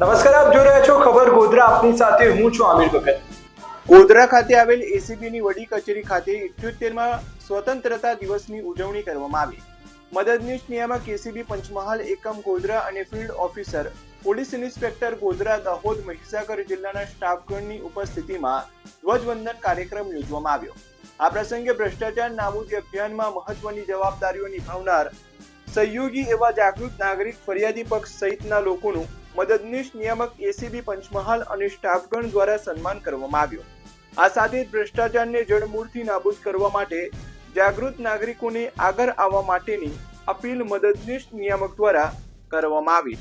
નમસ્કાર, આપ જોઈ રહ્યા છો ખબર ગોધરા. આપની સાથે હું છું આમિર ભગત. ગોધરા ખાતે આવેલ એસીબીની વડી કચેરી ખાતે 78મા સ્વતંત્રતા દિવસની ઉજવણી કરવામાં આવી. મદદનીશ નિયામક એસીબી પંચમહાલ એકમ ગોધરા અને field officer police inspector Godhra, Dahod, Mahisagar જિલ્લાના સ્ટાફગણની ઉપસ્થિતિમાં ધ્વજવંદન કાર્યક્રમ યોજવામાં આવ્યો. આ પ્રસંગે ભ્રષ્ટાચાર નાબૂદી અભિયાનમાં મહત્વની જવાબદારીઓ નિભાવનાર સહયોગી એવા જાગૃત નાગરિક, ફરિયાદી પક્ષ સહિતના લોકોનું મદદનીશ નિયામક એસીબી પંચમહાલ અને સ્ટાફગણ દ્વારા સન્માન કરવામાં આવ્યું. આ સાથે ભ્રષ્ટાચારને જડમૂળથી નાબૂદ કરવા માટે જાગૃત નાગરિકોને આગળ આવવા માટેની અપીલ મદદનીશ નિયામક દ્વારા કરવામાં આવી.